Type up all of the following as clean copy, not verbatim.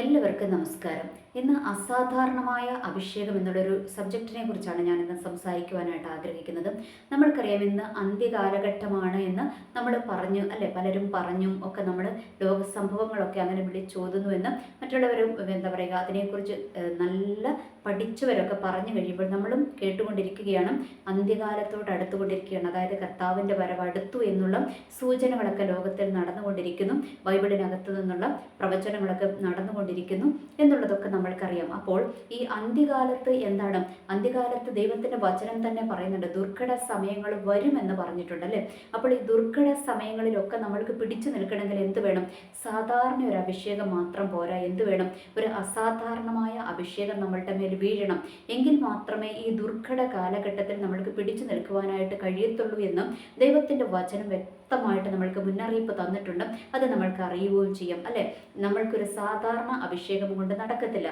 എല്ലാവർക്കും നമസ്കാരം. ഇന്ന് അസാധാരണമായ അഭിഷേകം എന്നുള്ളൊരു സബ്ജക്റ്റിനെ കുറിച്ചാണ് ഞാൻ ഇന്ന് സംസാരിക്കുവാനായിട്ട് ആഗ്രഹിക്കുന്നത്. നമ്മൾക്കറിയാം ഇന്ന് അന്ത്യകാലഘട്ടമാണ് എന്ന് നമ്മൾ പറഞ്ഞു അല്ലേ, പലരും പറഞ്ഞും ഒക്കെ നമ്മൾ ലോക സംഭവങ്ങളൊക്കെ അങ്ങനെ വിളിച്ചോതുന്നു എന്ന് മറ്റുള്ളവരും എന്താ പറയുക അതിനെക്കുറിച്ച് നല്ല പഠിച്ചവരൊക്കെ പറഞ്ഞു കഴിയുമ്പോൾ നമ്മളും കേട്ടുകൊണ്ടിരിക്കുകയാണ്. അന്ത്യകാലത്തോട് അടുത്തുകൊണ്ടിരിക്കുകയാണ്, അതായത് കർത്താവിൻ്റെ വരവ് അടുത്തു എന്നുള്ള സൂചനകളൊക്കെ ലോകത്തിൽ നടന്നുകൊണ്ടിരിക്കുന്നു. ബൈബിളിനകത്തു നിന്നുള്ള പ്രവചനങ്ങളൊക്കെ നടന്നുകൊണ്ടിരിക്കുന്നു എന്നുള്ളതൊക്കെ നമ്മൾക്കറിയാം. അപ്പോൾ ഈ അന്ത്യകാലത്ത് എന്താണ്? അന്ത്യകാലത്ത് ദൈവത്തിൻ്റെ വചനം തന്നെ പറയുന്നുണ്ട്, ദുർഘട സമയങ്ങൾ വരുമെന്ന് പറഞ്ഞിട്ടുണ്ട് അല്ലേ. അപ്പോൾ ഈ ദുർഘട സമയങ്ങളിലൊക്കെ നമ്മൾക്ക് പിടിച്ചു നിൽക്കണമെങ്കിൽ എന്ത് വേണം? സാധാരണ ഒരു അഭിഷേകം മാത്രം പോരാ, എന്ത് വേണം? ഒരു അസാധാരണമായ അഭിഷേകം നമ്മളുടെ മേൽ വീഴണം. എങ്കിൽ മാത്രമേ ഈ ദുർഘട കാലഘട്ടത്തിൽ നമ്മൾക്ക് പിടിച്ചു നിൽക്കുവാനായിട്ട് കഴിയത്തുള്ളൂ എന്ന് ദൈവത്തിൻ്റെ വചനം വ്യക്തമായിട്ട് നമ്മൾക്ക് മുന്നറിയിപ്പ് തന്നിട്ടുണ്ട്. അത് നമ്മൾക്ക് അറിയുകയും ചെയ്യാം അല്ലേ. നമ്മൾക്കൊരു സാധാരണ അഭിഷേകം കൊണ്ട് നടക്കത്തില്ല.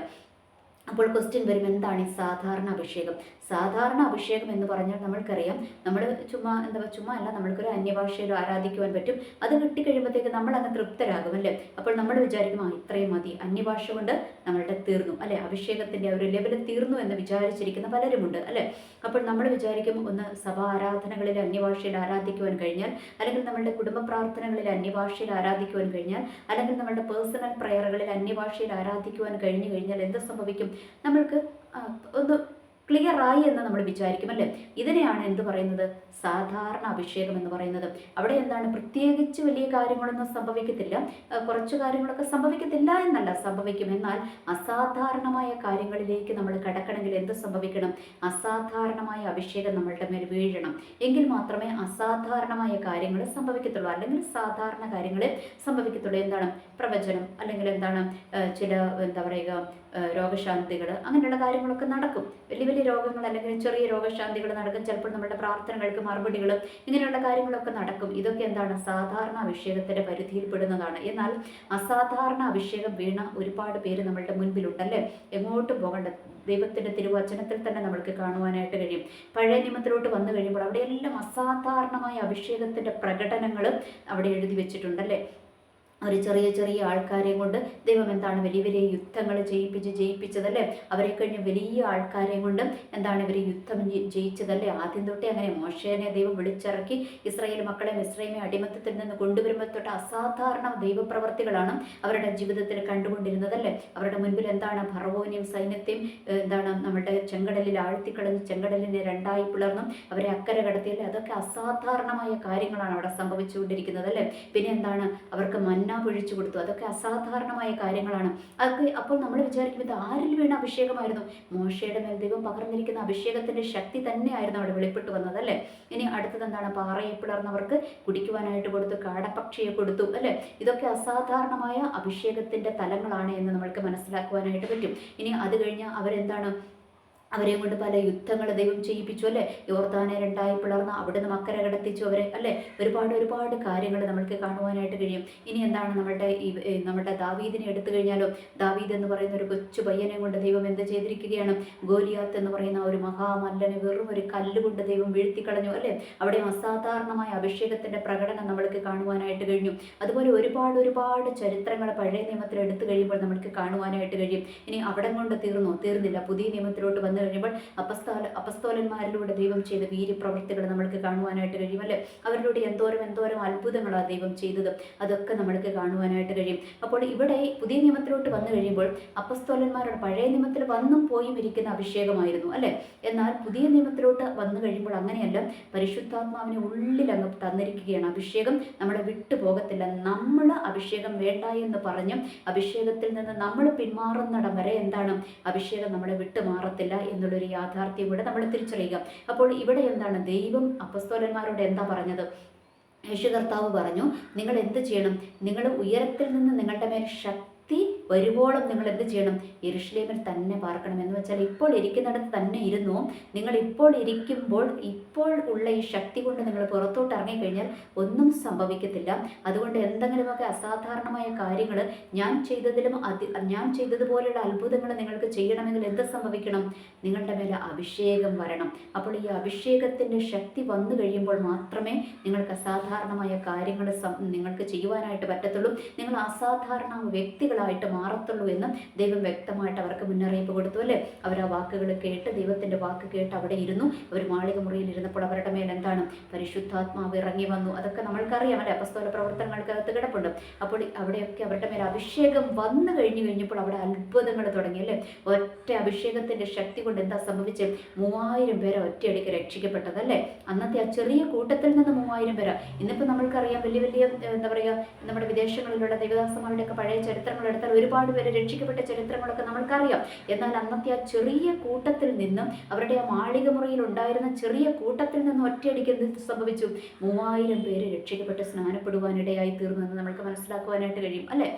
അപ്പോൾ ക്വസ്റ്റ്യൻ വരും, എന്താണ് ഈ സാധാരണ അഭിഷേകം? സാധാരണ അഭിഷേകം എന്ന് പറഞ്ഞാൽ നമ്മൾക്കറിയാം, നമ്മൾ ചുമ്മാ അല്ല, നമ്മൾക്കൊരു അന്യഭാഷയിൽ ആരാധിക്കുവാൻ പറ്റും. അത് കിട്ടിക്കഴിയുമ്പോഴത്തേക്ക് നമ്മൾ അങ്ങ് തൃപ്തരാകും അല്ലേ. അപ്പോൾ നമ്മൾ വിചാരിക്കും ഇത്രയും മതി, അന്യഭാഷ കൊണ്ട് നമ്മളുടെ തീർന്നു അല്ലേ, അഭിഷേകത്തിൻ്റെ ഒരു ലെവൽ തീർന്നു എന്ന് വിചാരിച്ചിരിക്കുന്ന പലരുമുണ്ട് അല്ലേ. അപ്പോൾ നമ്മൾ വിചാരിക്കും, ഒന്ന് സഭാ ആരാധനകളിൽ അന്യഭാഷയിൽ ആരാധിക്കുവാൻ കഴിഞ്ഞാൽ, അല്ലെങ്കിൽ നമ്മളുടെ കുടുംബ പ്രാർത്ഥനകളിൽ അന്യഭാഷയിൽ ആരാധിക്കുവാൻ കഴിഞ്ഞാൽ, അല്ലെങ്കിൽ നമ്മളുടെ പേഴ്സണൽ പ്രയറുകളിൽ അന്യഭാഷയിൽ ആരാധിക്കുവാൻ കഴിഞ്ഞു കഴിഞ്ഞാൽ എന്ത് സംഭവിക്കും? നമ്മൾക്ക് ഒന്ന് ക്ലിയർ ആയി എന്ന് നമ്മൾ വിചാരിക്കും അല്ലേ. ഇതിനെയാണ് എന്ത് പറയുന്നത്? സാധാരണ അഭിഷേകം എന്ന് പറയുന്നത്. അവിടെ എന്താണ്? പ്രത്യേകിച്ച് വലിയ കാര്യങ്ങളൊന്നും സംഭവിക്കത്തില്ല, കുറച്ച് കാര്യങ്ങളൊക്കെ സംഭവിക്കത്തില്ല എന്നല്ല, സംഭവിക്കും. എന്നാൽ അസാധാരണമായ കാര്യങ്ങളിലേക്ക് നമ്മൾ കടക്കണമെങ്കിൽ എന്ത് സംഭവിക്കണം? അസാധാരണമായ അഭിഷേകം നമ്മളുടെ മേൽ വീഴണം. എങ്കിൽ മാത്രമേ അസാധാരണമായ കാര്യങ്ങൾ സംഭവിക്കത്തുള്ളൂ, അല്ലെങ്കിൽ സാധാരണ കാര്യങ്ങളെ സംഭവിക്കത്തുള്ളൂ. എന്താണ്? പ്രവചനം, അല്ലെങ്കിൽ എന്താണ് ചില എന്താ പറയുക രോഗശാന്തികൾ, അങ്ങനെയുള്ള കാര്യങ്ങളൊക്കെ നടക്കും. വലിയ വലിയ രോഗങ്ങൾ അല്ലെങ്കിൽ ചെറിയ രോഗശാന്തികൾ നടക്കും. ചിലപ്പോൾ നമ്മുടെ പ്രാർത്ഥനകൾക്ക് മറുപടികൾ, ഇങ്ങനെയുള്ള കാര്യങ്ങളൊക്കെ നടക്കും. ഇതൊക്കെ എന്താണ്? സാധാരണ അഭിഷേകത്തിൻ്റെ പരിധിയിൽപ്പെടുന്നതാണ്. എന്നാൽ അസാധാരണ അഭിഷേകം വീണ ഒരുപാട് പേര് നമ്മളുടെ മുൻപിലുണ്ടല്ലേ. എങ്ങോട്ടും പോകേണ്ട, ദൈവത്തിൻ്റെ തിരുവചനത്തിൽ തന്നെ നമ്മൾക്ക് കാണുവാനായിട്ട് കഴിയും. പഴയ നിയമത്തിലോട്ട് വന്നു കഴിയുമ്പോൾ അവിടെയെല്ലാം അസാധാരണമായ അഭിഷേകത്തിൻ്റെ പ്രകടനങ്ങൾ അവിടെ എഴുതി വെച്ചിട്ടുണ്ടല്ലേ. ഒരു ചെറിയ ചെറിയ ആൾക്കാരെയും കൊണ്ട് ദൈവം എന്താണ് വലിയ വലിയ യുദ്ധങ്ങൾ ജയിപ്പിച്ചതല്ലേ. അവരെ കഴിഞ്ഞ് വലിയ ആൾക്കാരെയും കൊണ്ട് എന്താണ് ഇവർ യുദ്ധം ജയിച്ചതല്ലേ. ആദ്യം തൊട്ടേ അങ്ങനെ മോശേനെ ദൈവം വിളിച്ചിറക്കി ഇസ്രായേൽ മക്കളെ മിസ്രൈമെ അടിമത്തത്തിൽ നിന്ന് കൊണ്ടുവരുമ്പോൾ തൊട്ട് അസാധാരണ ദൈവപ്രവർത്തികളാണ് അവരുടെ ജീവിതത്തിൽ കണ്ടുകൊണ്ടിരുന്നതല്ലേ. അവരുടെ മുൻപിൽ എന്താണ്? ഫറവോനെയും സൈന്യത്തെയും എന്താണ് നമ്മുടെ ചെങ്കടലിൽ ആഴ്ത്തിക്കളഞ്ഞ് ചെങ്കടലിനെ രണ്ടായി പിളർന്നും അവരെ അക്കരെ കടത്തിയല്ലേ. അതൊക്കെ അസാധാരണമായ കാര്യങ്ങളാണ് അവിടെ സംഭവിച്ചുകൊണ്ടിരിക്കുന്നത് അല്ലേ. പിന്നെ എന്താണ്? അവർക്ക് മന്ന പൊഴിച്ചു കൊടുത്തു. അതൊക്കെ അസാധാരണമായ കാര്യങ്ങളാണ്. അതൊക്കെ അപ്പോൾ നമ്മൾ വിചാരിക്കും, ഇത് ആരിൽ വീണ അഭിഷേകമായിരുന്നു? മോശയുടെ മേൽ ദൈവം പകർന്നിരിക്കുന്ന അഭിഷേകത്തിന്റെ ശക്തി തന്നെയായിരുന്നു അവിടെ വെളിപ്പെട്ട് വന്നത് അല്ലേ. ഇനി അടുത്തത് എന്താണ്? പാറയെ പിളർന്നവർക്ക് കുടിക്കുവാനായിട്ട് കൊടുത്തു, കാടപ്പക്ഷിയെ കൊടുത്തു അല്ലേ. ഇതൊക്കെ അസാധാരണമായ അഭിഷേകത്തിന്റെ തലങ്ങളാണ് എന്ന് നമ്മൾക്ക് മനസ്സിലാക്കുവാനായിട്ട് പറ്റും. ഇനി അത് കഴിഞ്ഞ് അവരെന്താണ്? അവരെയും കൊണ്ട് പല യുദ്ധങ്ങൾ ദൈവം ചെയ്യിപ്പിച്ചു അല്ലേ. യോർദാനെ രണ്ടായി പിളർന്ന് അവിടുന്ന് അക്കരെ കടത്തിച്ചു അവരെ അല്ലേ. ഒരുപാട് കാര്യങ്ങൾ നമ്മൾക്ക് കാണുവാനായിട്ട് കഴിയും. ഇനി എന്താണ്? നമ്മുടെ ദാവീദിനെ എടുത്തു കഴിഞ്ഞാലോ, ദാവീദ് എന്ന് പറയുന്ന ഒരു കൊച്ചു പയ്യനെ കൊണ്ട് ദൈവം എന്ത് ചെയ്തിരിക്കുകയാണ്? ഗോലിയാത്ത് എന്ന് പറയുന്ന ഒരു മഹാമല്ലനെ വെറും ഒരു കല്ലുകൊണ്ട് ദൈവം വീഴ്ത്തിക്കളഞ്ഞു അല്ലേ. അവിടെ അസാധാരണമായ അഭിഷേകത്തിന്റെ പ്രകടനം നമ്മൾക്ക് കാണുവാനായിട്ട് കഴിഞ്ഞു. അതുപോലെ ഒരുപാട് ചരിത്രങ്ങൾ പഴയ നിയമത്തിൽ എടുത്തു കഴിയുമ്പോൾ നമ്മൾക്ക് കാണുവാനായിട്ട് കഴിയും. ഇനി അവിടെ കൊണ്ട് തീർന്നില്ല. പുതിയ നിയമത്തിലോട്ട് വന്നു കഴിയുമ്പോൾ അപ്പസ്തോലന്മാരിലൂടെ ദൈവം ചെയ്ത വീര്യപ്രവൃത്തികൾ നമ്മൾക്ക് കാണുവാനായിട്ട് കഴിയും അല്ലേ. അവരിലൂടെ എന്തോരം അത്ഭുതങ്ങളാണ് ദൈവം ചെയ്തത്, അതൊക്കെ നമ്മൾക്ക് കാണുവാനായിട്ട് കഴിയും. അപ്പോൾ ഇവിടെ പുതിയ നിയമത്തിലോട്ട് വന്നു കഴിയുമ്പോൾ അപ്പസ്തോലന്മാരുടെ പഴയ നിയമത്തിൽ വന്നും പോയും ഇരിക്കുന്ന അഭിഷേകമായിരുന്നു അല്ലേ. എന്നാൽ പുതിയ നിയമത്തിലോട്ട് വന്നു കഴിയുമ്പോൾ അങ്ങനെയല്ല, പരിശുദ്ധാത്മാവിനെ ഉള്ളിൽ അങ്ങ് തന്നിരിക്കുകയാണ്. അഭിഷേകം നമ്മളെ വിട്ടു പോകത്തില്ല. നമ്മൾ അഭിഷേകം വേണ്ട എന്ന് പറഞ്ഞ് അഭിഷേകത്തിൽ നിന്ന് നമ്മൾ പിന്മാറുന്നിടം വരെ എന്താണ്? അഭിഷേകം നമ്മളെ വിട്ടു മാറത്തില്ല എന്നുള്ളൊരു യാഥാർത്ഥ്യം കൂടെ നമ്മൾ തിരിച്ചറിയുക. അപ്പോൾ ഇവിടെ എന്താണ്? ദൈവം അപ്പസ്തോലന്മാരോട് എന്താ പറഞ്ഞത്? യേശു കർത്താവ് പറഞ്ഞു, നിങ്ങൾ എന്ത് ചെയ്യണം? നിങ്ങൾ ഉയരത്തിൽ നിന്ന് നിങ്ങളുടെ മേൽ ശക്തി വരുവോളം നിങ്ങൾ എന്ത് ചെയ്യണം? യെരുശലേമിൽ തന്നെ പാർക്കണം. എന്ന് വെച്ചാൽ ഇപ്പോൾ ഇരിക്കുന്നിടത്ത് തന്നെ ഇരുന്നു നിങ്ങൾ ഇപ്പോൾ ഇരിക്കുമ്പോൾ ഇപ്പോൾ ഉള്ള ഈ ശക്തി കൊണ്ട് നിങ്ങൾ പുറത്തോട്ട് ഇറങ്ങിക്കഴിഞ്ഞാൽ ഒന്നും സംഭവിക്കത്തില്ല. അതുകൊണ്ട് എന്തെങ്കിലുമൊക്കെ അസാധാരണമായ കാര്യങ്ങൾ ഞാൻ ചെയ്തതുപോലെയുള്ള അത്ഭുതങ്ങൾ നിങ്ങൾക്ക് ചെയ്യണമെങ്കിൽ എന്ത് സംഭവിക്കണം? നിങ്ങളുടെ മേലെ അഭിഷേകം വരണം. അപ്പോൾ ഈ അഭിഷേകത്തിൻ്റെ ശക്തി വന്നു കഴിയുമ്പോൾ മാത്രമേ നിങ്ങൾക്ക് അസാധാരണമായ കാര്യങ്ങൾ നിങ്ങൾക്ക് ചെയ്യുവാനായിട്ട് പറ്റത്തുള്ളൂ. നിങ്ങൾ അസാധാരണ വ്യക്തികളായിട്ട് മാറത്തുള്ളൂ എന്ന് ദൈവം വ്യക്തമായിട്ട് അവർക്ക് മുന്നറിയിപ്പ് കൊടുത്തു അല്ലേ. അവർ ആ വാക്കുകൾ കേട്ട്, ദൈവത്തിൻ്റെ വാക്ക് കേട്ട് അവിടെ ഇരുന്നു. അവർ മാളിക മുറിയിൽ ഇരുന്നപ്പോൾ അവരുടെ മേൽ എന്താണ്? പരിശുദ്ധാത്മാവ് ഇറങ്ങി വന്നു. അതൊക്കെ നമ്മൾക്കറിയാം അല്ലേ, അപ്പസ്തോല പ്രവർത്തനങ്ങൾക്കകത്ത് കിടപ്പുണ്ട്. അപ്പോൾ അവിടെയൊക്കെ അവരുടെ മേൽ അഭിഷേകം വന്നു കഴിഞ്ഞപ്പോൾ അവിടെ അത്ഭുതങ്ങൾ തുടങ്ങി അല്ലേ. ഒറ്റ അഭിഷേകത്തിൻ്റെ ശക്തി കൊണ്ട് എന്താ സംഭവിച്ചത്? 3000 പേരെ ഒറ്റയടിക്ക് രക്ഷിക്കപ്പെട്ടതല്ലേ. അന്നത്തെ ആ ചെറിയ കൂട്ടത്തിൽ നിന്ന് 3000 പേര്. ഇന്നിപ്പോൾ നമ്മൾക്കറിയാം വലിയ വലിയ എന്താ പറയുക, നമ്മുടെ വിദേശങ്ങളിലുള്ള ദേവദാസന്മാരുടെയൊക്കെ പഴയ ചരിത്രങ്ങൾ എടുത്താൽ ഒരുപാട് പേര് രക്ഷിക്കപ്പെട്ട ചരിത്രങ്ങളൊക്കെ നമ്മൾക്കറിയാം. എന്നാൽ അന്നത്തെ ആ ചെറിയ കൂട്ടത്തിൽ നിന്നും, അവരുടെ ആ മാളിക മുറിയിൽ ഉണ്ടായിരുന്ന ചെറിയ കൂട്ടത്തിൽ നിന്ന് ഒറ്റയടിക്ക് എന്ത് സംഭവിച്ചു? 3000 പേര് രക്ഷിക്കപ്പെട്ട് സ്നാനപ്പെടുവാനിടയായി തീർന്നു എന്ന് നമുക്ക് മനസ്സിലാക്കുവാനായിട്ട് കഴിയും അല്ലേ.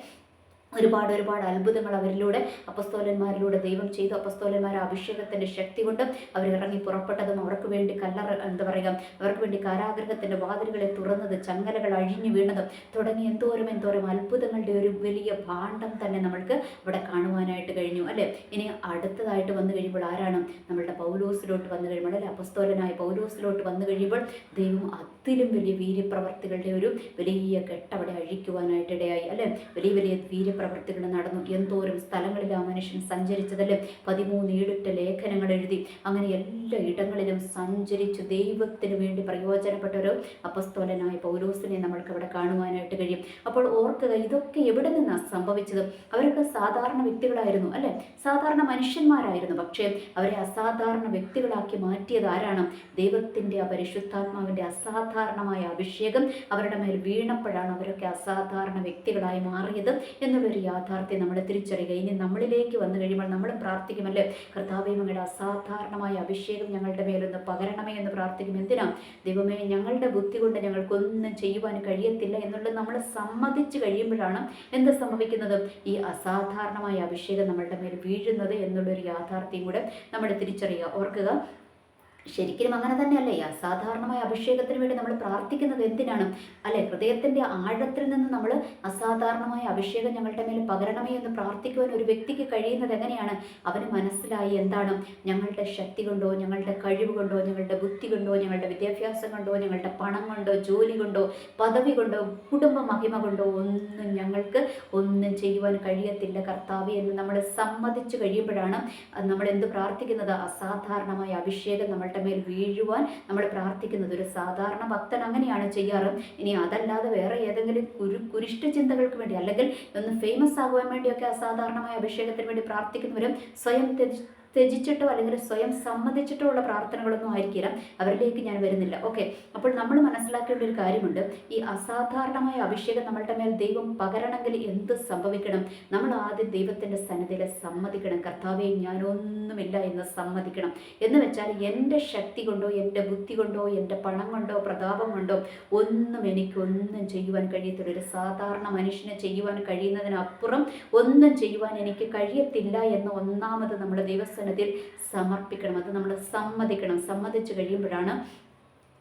ഒരുപാട് അത്ഭുതങ്ങൾ അവരിലൂടെ, അപ്പസ്തോലന്മാരിലൂടെ ദൈവം ചെയ്തു. അപ്പസ്തോലന്മാർ അഭിഷേകത്തിൻ്റെ ശക്തി കൊണ്ട് അവർ ഇറങ്ങി പുറപ്പെട്ടതും, അവർക്ക് വേണ്ടി എന്താ പറയുക, അവർക്ക് വേണ്ടി കാരാഗൃഹത്തിൻ്റെ വാതിലുകളെ തുറന്നത്, ചങ്ങലകൾ അഴിഞ്ഞു വീണതും തുടങ്ങി എന്തോരം അത്ഭുതങ്ങളുടെ ഒരു വലിയ ഭാണ്ഡം തന്നെ നമ്മൾക്ക് ഇവിടെ കാണുവാനായിട്ട് കഴിഞ്ഞു അല്ലേ. ഇനി അടുത്തതായിട്ട് വന്നു കഴിയുമ്പോൾ ആരാണ്? നമ്മളുടെ പൗലോസിലോട്ട് വന്നു കഴിയുമ്പോൾ അല്ലെ, അപ്പസ്തോലനായ പൗലോസിലോട്ട് വന്നു കഴിയുമ്പോൾ ദൈവം അതിലും വലിയ വീര്യപ്രവർത്തികളുടെ ഒരു വലിയ കെട്ടവിടെ അഴിക്കുവാനായിട്ടിടയായി അല്ലേ. വലിയ വീര്യപ്രവർത്തികൾ നടന്നു. എന്തോരം സ്ഥലങ്ങളിൽ ആ മനുഷ്യൻ സഞ്ചരിച്ചതല്ലേ. 13 ഈടുറ്റ ലേഖനങ്ങൾ എഴുതി. അങ്ങനെ എല്ലാ ഇടങ്ങളിലും സഞ്ചരിച്ച് ദൈവത്തിന് വേണ്ടി പ്രയോജനപ്പെട്ട ഒരു അപ്പസ്തോലനായ പൗലോസിനെ നമ്മൾക്ക് അവിടെ കാണുവാനായിട്ട് കഴിയും. അപ്പോൾ ഓർക്കുക, ഇതൊക്കെ എവിടെ നിന്നാണ് സംഭവിച്ചത്? അവരൊക്കെ സാധാരണ വ്യക്തികളായിരുന്നു അല്ലെ, സാധാരണ മനുഷ്യന്മാരായിരുന്നു. പക്ഷേ അവരെ അസാധാരണ വ്യക്തികളാക്കി മാറ്റിയത് ആരാണ്? ദൈവത്തിൻ്റെ ആ പരിശുദ്ധാത്മാവിൻ്റെ അസാധാരണമായ അഭിഷേകം അവരുടെ മേൽ വീണപ്പോഴാണ് അവരൊക്കെ അസാധാരണ വ്യക്തികളായി മാറിയത് എന്നുള്ളൊരു യാഥാർത്ഥ്യം നമ്മൾ തിരിച്ചറിയുക. ഇനി നമ്മളിലേക്ക് വന്നു കഴിയുമ്പോൾ നമ്മളും പ്രാർത്ഥിക്കുമല്ലേ, കർത്താവേ അങ്ങയുടെ അസാധാരണമായ അഭിഷേകം ഞങ്ങളുടെ മേലൊന്ന് പകരണമേ എന്ന് പ്രാർത്ഥിക്കും. എന്തിനാ? ദൈവമേ, ഞങ്ങളുടെ ബുദ്ധി കൊണ്ട് ഞങ്ങൾക്കൊന്നും ചെയ്യുവാൻ കഴിയത്തില്ല എന്നുള്ളത് നമ്മൾ സമ്മതിച്ച് കഴിയുമ്പോഴാണ് എന്ത് സംഭവിക്കുന്നത്? ഈ അസാധാരണമായ അഭിഷേകം നമ്മളുടെ മേൽ വീഴുന്നത് എന്നുള്ളൊരു യാഥാർത്ഥ്യം കൂടെ നമ്മൾ തിരിച്ചറിയുക. ഓർക്കുക, ശരിക്കും അങ്ങനെ തന്നെയല്ലേ. അസാധാരണമായ അഭിഷേകത്തിന് വേണ്ടി നമ്മൾ പ്രാർത്ഥിക്കുന്നത് എന്തിനാണ് അല്ലെ? ഹൃദയത്തിൻ്റെ ആഴത്തിൽ നിന്ന് നമ്മൾ അസാധാരണമായ അഭിഷേകം ഞങ്ങളുടെ മേൽ പകരണമേ എന്ന് പ്രാർത്ഥിക്കുവാൻ ഒരു വ്യക്തിക്ക് കഴിയുന്നത് എങ്ങനെയാണ്? അവന് മനസ്സിലായി എന്താണ്? ഞങ്ങളുടെ ശക്തി കൊണ്ടോ, ഞങ്ങളുടെ കഴിവ് കൊണ്ടോ, ഞങ്ങളുടെ ബുദ്ധി കൊണ്ടോ, ഞങ്ങളുടെ വിദ്യാഭ്യാസം കൊണ്ടോ, ഞങ്ങളുടെ പണം കൊണ്ടോ, ജോലി കൊണ്ടോ, പദവി കൊണ്ടോ, കുടുംബ മഹിമ കൊണ്ടോ ഞങ്ങൾക്ക് ഒന്നും ചെയ്യുവാൻ കഴിയത്തില്ല കർത്താവേ എന്ന് നമ്മൾ സമ്മതിച്ചു കഴിയുമ്പോഴാണ് നമ്മൾ എന്ത് പ്രാർത്ഥിക്കുന്നത്? അസാധാരണമായ അഭിഷേകം നമ്മളുടെ മേൽ വീഴുവാൻ നമ്മൾ പ്രാർത്ഥിക്കുന്നത്. ഒരു സാധാരണ ഭക്തൻ അങ്ങനെയാണ് ചെയ്യാറ്. ഇനി അതല്ലാതെ വേറെ ഏതെങ്കിലും കുരിഷ്ട ചിന്തകൾക്ക് വേണ്ടി അല്ലെങ്കിൽ ഒന്ന് ഫേമസ് ആകുവാൻ വേണ്ടിയൊക്കെ അസാധാരണമായ അഭിഷേകത്തിന് വേണ്ടി പ്രാർത്ഥിക്കുന്നവരും സ്വയം ത്യജിച്ചിട്ടോ അല്ലെങ്കിൽ സ്വയം സമ്മതിച്ചിട്ടോ ഉള്ള പ്രാർത്ഥനകളൊന്നും ആയിരിക്കില്ല. അവരിലേക്ക് ഞാൻ വരുന്നില്ല. ഓക്കെ, അപ്പോൾ നമ്മൾ മനസ്സിലാക്കേണ്ട ഒരു കാര്യമുണ്ട്. ഈ അസാധാരണമായ അഭിഷേകം നമ്മളുടെ മേൽ ദൈവം പകരണമെങ്കിൽ എന്ത് സംഭവിക്കണം? നമ്മൾ ആദ്യം ദൈവത്തിൻ്റെ സന്നിധിയിൽ സമ്മതിക്കണം. കർത്താവേ, ഞാനൊന്നുമില്ല എന്ന് സമ്മതിക്കണം. എന്ന് വെച്ചാൽ എൻ്റെ ശക്തി കൊണ്ടോ, എൻ്റെ ബുദ്ധി കൊണ്ടോ, എൻ്റെ പണം കൊണ്ടോ, പ്രതാപം കൊണ്ടോ എനിക്കൊന്നും ചെയ്യുവാൻ കഴിയത്തില്ല. ഒരു സാധാരണ മനുഷ്യന് ചെയ്യുവാൻ കഴിയുന്നതിനപ്പുറം ഒന്നും ചെയ്യുവാൻ എനിക്ക് കഴിയത്തില്ല എന്ന് ഒന്നാമത് നമ്മുടെ ദൈവസന്നിധിയിൽ സമർപ്പിക്കണം. അത് നമ്മൾ സമ്മതിക്കണം. സമ്മതിച്ചു കഴിയുമ്പോഴാണ്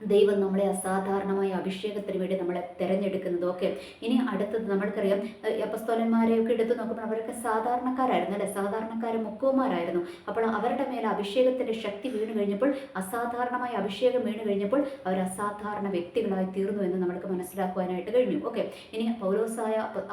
ദൈവം നമ്മളെ അസാധാരണമായ അഭിഷേകത്തിന് വേണ്ടി നമ്മളെ തിരഞ്ഞെടുക്കുന്നത്. ഓക്കെ, ഇനി അടുത്തത് നമ്മൾക്കറിയാം, അപ്പസ്തോലന്മാരെയൊക്കെ എടുത്ത് നോക്കുമ്പോൾ അവരൊക്കെ സാധാരണക്കാരായിരുന്നു അല്ലെ, സാധാരണക്കാരും മുക്കുവന്മാരായിരുന്നു. അപ്പോൾ അവരുടെ മേലെ അഭിഷേകത്തിൻ്റെ ശക്തി വീണ് കഴിഞ്ഞപ്പോൾ, അസാധാരണമായ അഭിഷേകം വീണ് കഴിഞ്ഞപ്പോൾ അവർ അസാധാരണ വ്യക്തികളായി തീർന്നു എന്ന് നമ്മൾക്ക് മനസ്സിലാക്കുവാനായിട്ട് കഴിഞ്ഞു. ഓക്കെ, ഇനി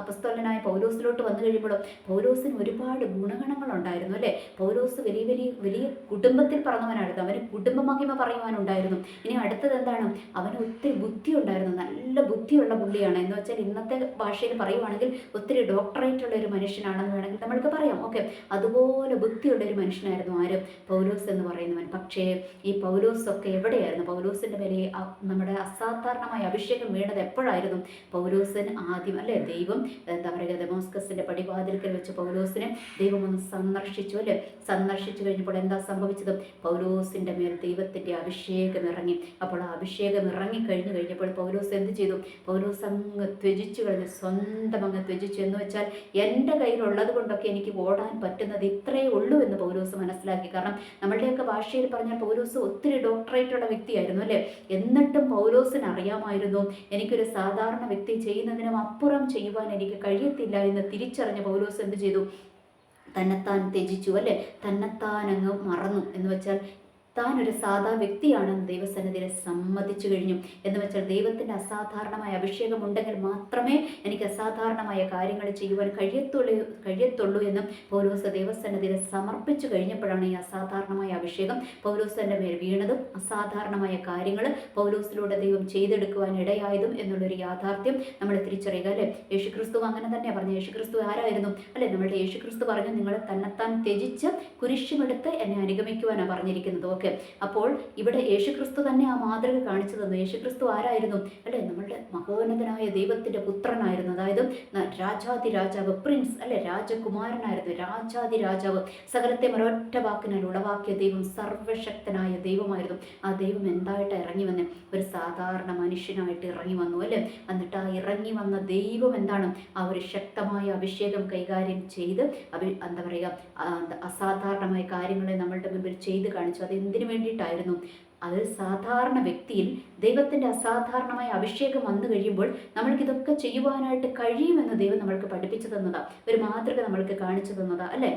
അപ്പസ്തോലനായ പൗലോസിലോട്ട് വന്നു കഴിയുമ്പോൾ പൗലോസിന് ഒരുപാട് ഗുണഗണങ്ങളുണ്ടായിരുന്നു അല്ലേ. പൗലോസ് വലിയ കുടുംബത്തിൽ പറഞ്ഞവനായിരുന്നു. അവന് കുടുംബ മഹിമ പറയുവാനുണ്ടായിരുന്നു. ഇനി അടുത്തത് എന്താണ്? അവന് ഒത്തിരി ബുദ്ധി ഉണ്ടായിരുന്നു. നല്ല ബുദ്ധിയുള്ള പുള്ളിയാണ്. എന്ന് വെച്ചാൽ ഇന്നത്തെ ഭാഷയിൽ പറയുവാണെങ്കിൽ ഒത്തിരി ഡോക്ടറേറ്റ് ഉള്ള ഒരു മനുഷ്യനാണെന്ന് വേണമെങ്കിൽ നമ്മൾക്ക് പറയാം. ഓക്കെ, അതുപോലെ ബുദ്ധിയുള്ള ഒരു മനുഷ്യനായിരുന്നു ആര്? പൗലോസ് എന്ന് പറയുന്നവൻ. പക്ഷേ ഈ പൗലോസൊക്കെ എവിടെയായിരുന്നു? പൗലോസിൻ്റെ മേലെ നമ്മുടെ അസാധാരണമായ അഭിഷേകം വീണത് എപ്പോഴായിരുന്നു? പൗലോസിന് ആദ്യം അല്ലേ, ദൈവം എന്താ പറയുക, ദമാസ്കസിൻ്റെ പടിവാതിൽക്കൽ വെച്ച് പൗലോസിനെ ദൈവം ഒന്ന് സന്ദർശിച്ചു അല്ലേ. സന്ദർശിച്ചു കഴിഞ്ഞപ്പോൾ എന്താ സംഭവിച്ചത്? പൗലോസിൻ്റെ മേൽ ദൈവത്തിൻ്റെ അഭിഷേകം ഇറങ്ങി. അപ്പോൾ ആ അഭിഷേകം കഴിഞ്ഞപ്പോൾ പൗലോസ് എന്ത് ചെയ്തു? പൗലോസ് അങ്ങ് ത്യജിച്ചു കഴിഞ്ഞു. സ്വന്തം അങ്ങ് ത്യജിച്ചു. എന്ന് വെച്ചാൽ എൻ്റെ കയ്യിലുള്ളത് കൊണ്ടൊക്കെ എനിക്ക് ഓടാൻ പറ്റുന്നത് ഇത്രയേ ഉള്ളൂ എന്ന് പൗലോസ് മനസ്സിലാക്കി. കാരണം നമ്മളുടെയൊക്കെ ഭാഷയിൽ പറഞ്ഞാൽ പൗലോസ് ഒത്തിരി ഡോക്ടറേറ്റുള്ള വ്യക്തിയായിരുന്നു അല്ലേ. എന്നിട്ടും പൗലോസിന് അറിയാമായിരുന്നു എനിക്കൊരു സാധാരണ വ്യക്തി ചെയ്യുന്നതിനും അപ്പുറം ചെയ്യുവാൻ എനിക്ക് കഴിയത്തില്ല എന്ന് തിരിച്ചറിഞ്ഞ പൗലോസ് എന്ത് ചെയ്തു? തന്നെത്താൻ ത്യജിച്ചു അല്ലേ. തന്നെത്താൻ അങ്ങ് മറന്നു. എന്ന് വെച്ചാൽ താൻ ഒരു സാധാ വ്യക്തിയാണെന്ന് ദൈവസന്നിധിയിൽ സമ്മതിച്ചു കഴിഞ്ഞു. എന്ന് വെച്ചാൽ ദൈവത്തിൻ്റെ അസാധാരണമായ അഭിഷേകം ഉണ്ടെങ്കിൽ മാത്രമേ എനിക്ക് അസാധാരണമായ കാര്യങ്ങൾ ചെയ്യുവാൻ കഴിയത്തുള്ളൂ എന്നും പൗലോസ് ദൈവസന്നിധിയിൽ സമർപ്പിച്ചു കഴിഞ്ഞപ്പോഴാണ് ഈ അസാധാരണമായ അഭിഷേകം പൗലോസിൻ്റെ മേൽ വീണതും അസാധാരണമായ കാര്യങ്ങൾ പൗലോസിലൂടെ ദൈവം ചെയ്തെടുക്കുവാൻ ഇടയായതും എന്നുള്ളൊരു യാഥാർത്ഥ്യം നമ്മൾ തിരിച്ചറിയുക. അല്ലേ, യേശുക്രിസ്തു അങ്ങനെ തന്നെയാണ് പറഞ്ഞു. യേശുക്രിസ്തു ആരായിരുന്നു? അല്ലെ, നമ്മളുടെ യേശുക്രിസ്തു പറഞ്ഞു, നിങ്ങൾ തന്നെത്താൻ ത്യജിച്ച് കുരിശുമെടുത്ത് എന്നെ അനുഗമിക്കുവാനാണ് പറഞ്ഞിരിക്കുന്നത്. ഓക്കെ, അപ്പോൾ ഇവിടെ യേശുക്രിസ്തു തന്നെ ആ മാതൃക കാണിച്ചു തന്നു. യേശുക്രിസ്തു ആരായിരുന്നു? അല്ലെ, നമ്മളുടെ മഹോന്നതനായ ദൈവത്തിൻ്റെ പുത്രനായിരുന്നു. അതായത് രാജാതി രാജാവ്, പ്രിൻസ്, അല്ലെ, രാജകുമാരനായിരുന്നു, രാജാതി രാജാവ്, സകലത്തെ ഒരൊറ്റ വാക്കിനാൽ ഉളവാക്കിയ ദൈവം, സർവശക്തനായ ദൈവമായിരുന്നു. ആ ദൈവം എന്തായിട്ട് ഇറങ്ങി വന്ന് ഒരു സാധാരണ മനുഷ്യനായിട്ട് ഇറങ്ങി വന്നു. അല്ലേ, എന്നിട്ട് ആ ഇറങ്ങി വന്ന ദൈവം എന്താണ്? ആ ഒരു ശക്തമായ അഭിഷേകം കൈകാര്യം ചെയ്ത് എന്താ പറയുക, അസാധാരണമായ കാര്യങ്ങളെ നമ്മളുടെ മുമ്പിൽ ചെയ്ത് കാണിച്ചു. അത് എന്തിനു വേണ്ടിയിട്ടായിരുന്നു? അത് സാധാരണ വ്യക്തിയിൽ ദൈവത്തിൻ്റെ അസാധാരണമായ അഭിഷേകം വന്നു കഴിയുമ്പോൾ നമ്മൾക്കിതൊക്കെ ചെയ്യുവാനായിട്ട് കഴിയുമെന്ന് ദൈവം നമ്മൾക്ക് പഠിപ്പിച്ചു തന്നതാ, ഒരു മാതൃക നമ്മൾക്ക് കാണിച്ചു തന്നതാ. അല്ലേ,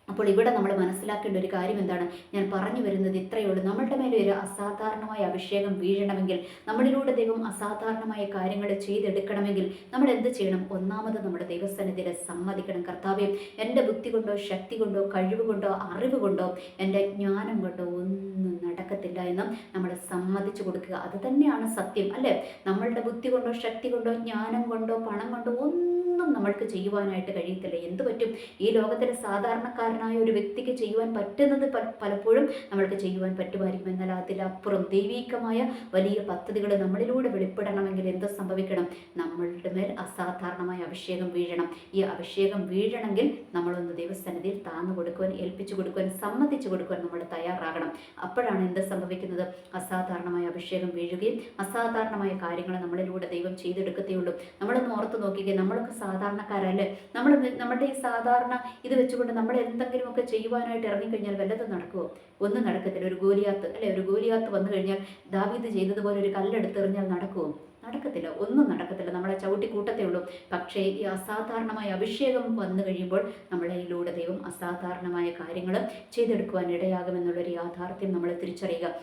അപ്പോൾ ഇവിടെ നമ്മൾ മനസ്സിലാക്കേണ്ട ഒരു കാര്യം എന്താണ്? ഞാൻ പറഞ്ഞു വരുന്നത് ഇത്രയേ ഉള്ളൂ. നമ്മളുടെ മേലെ ഒരു അസാധാരണമായ അഭിഷേകം വീഴണമെങ്കിൽ, നമ്മളിലൂടെ ദൈവം അസാധാരണമായ കാര്യങ്ങൾ ചെയ്തെടുക്കണമെങ്കിൽ നമ്മൾ എന്ത് ചെയ്യണം? ഒന്നാമത് നമ്മുടെ ദൈവസന്നിധിയിൽ സമ്മതിക്കണം. കർത്താവേ, എൻ്റെ ബുദ്ധി കൊണ്ടോ ശക്തി കൊണ്ടോ കഴിവ് കൊണ്ടോ അറിവ് കൊണ്ടോ എൻ്റെ ജ്ഞാനം കൊണ്ടോ ഒന്നും നടക്കത്തില്ല എന്നും നമ്മൾ സമ്മതിച്ചു കൊടുക്കുക. അത് തന്നെയാണ് സത്യം. അല്ലേ, നമ്മളുടെ ബുദ്ധി കൊണ്ടോ ശക്തി കൊണ്ടോ ജ്ഞാനം കൊണ്ടോ പണം കൊണ്ടോ ഒന്നും നമ്മൾക്ക് ചെയ്യുവാനായിട്ട് കഴിയത്തില്ല. എന്ത് പറ്റും? ഈ ലോകത്തിലെ സാധാരണക്കാരനായ ഒരു വ്യക്തിക്ക് ചെയ്യുവാൻ പറ്റുന്നത് പലപ്പോഴും നമ്മൾക്ക് ചെയ്യുവാൻ പറ്റുമായിരിക്കും. എന്നാൽ അതിലപ്പുറം ദൈവികമായ വലിയ പദ്ധതികൾ നമ്മളിലൂടെ വെളിപ്പെടണമെങ്കിൽ എന്ത് സംഭവിക്കണം? നമ്മളുടെ മേൽ അസാധാരണമായ അഭിഷേകം വീഴണം. ഈ അഭിഷേകം വീഴണമെങ്കിൽ നമ്മളൊന്ന് ദൈവസന്നിധിയിൽ താന്നു കൊടുക്കുവാൻ, ഏൽപ്പിച്ചു കൊടുക്കുവാൻ, സമ്മതിച്ചു കൊടുക്കുവാൻ നമ്മൾ തയ്യാറാകണം. അപ്പോഴാണ് എന്ത് സംഭവിക്കുന്നത്? അസാധാരണമായ അഭിഷേകം വീഴുകയും അസാധാരണമായ കാര്യങ്ങൾ നമ്മളിലൂടെ ദൈവം ചെയ്തെടുക്കത്തേയുള്ളൂ. നമ്മളൊന്ന് ഓർത്ത് നോക്കിക്കേ, നമ്മളൊക്കെ സാധാരണക്കാരല്ലേ? നമ്മുടെ ഈ സാധാരണ ഇത് വെച്ചുകൊണ്ട് നമ്മൾ എന്തെങ്കിലുമൊക്കെ ചെയ്യുവാനായിട്ട് ഇറങ്ങിക്കഴിഞ്ഞാൽ വല്ലതും നടക്കുമോ? ഒന്നും നടക്കത്തില്ല. ഒരു ഗോലിയാത്ത്, അല്ലെ, ഒരു ഗോലിയാത്ത് വന്നു കഴിഞ്ഞാൽ ദാവീദ് ചെയ്തതുപോലെ ഒരു കല്ലെടുത്തെറിഞ്ഞാൽ നടക്കുമോ? നടക്കത്തില്ല, ഒന്നും നടക്കത്തില്ല. നമ്മളെ ചവിട്ടി കൂട്ടത്തേ ഉള്ളൂ. പക്ഷേ ഈ അസാധാരണമായ അഭിഷേകം വന്നു കഴിയുമ്പോൾ നമ്മളതിലൂടെ ദൈവം അസാധാരണമായ കാര്യങ്ങൾ ചെയ്തെടുക്കുവാൻ ഇടയാകുമെന്നുള്ളൊരു യാഥാർത്ഥ്യം നമ്മൾ തിരിച്ചറിയുക.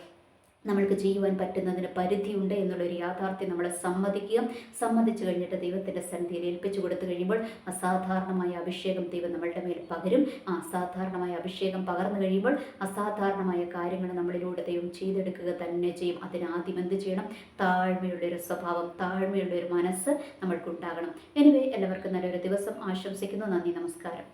നമ്മൾക്ക് ചെയ്യുവാൻ പറ്റുന്നതിന് പരിധിയുണ്ട് എന്നുള്ളൊരു യാഥാർത്ഥ്യം നമ്മൾ സമ്മതിച്ചു കഴിഞ്ഞിട്ട് ദൈവത്തിൻ്റെ സന്നിധിയിൽ ഏൽപ്പിച്ചു കൊടുത്തു കഴിയുമ്പോൾ അസാധാരണമായ അഭിഷേകം ദൈവം നമ്മളുടെ മേൽ പകരും. ആ അസാധാരണമായ അഭിഷേകം പകർന്നു കഴിയുമ്പോൾ അസാധാരണമായ കാര്യങ്ങൾ നമ്മളിലൂടെ ദൈവം ചെയ്തെടുക്കുക തന്നെ ചെയ്യും. അതിനാദ്യം എന്ത് ചെയ്യണം? താഴ്മയുള്ളൊരു സ്വഭാവം, താഴ്മയുള്ളൊരു മനസ്സ് നമ്മൾക്കുണ്ടാകണം. എനിവേ, എല്ലാവർക്കും നല്ലൊരു ദിവസം ആശംസിക്കുന്നു. നന്ദി, നമസ്കാരം.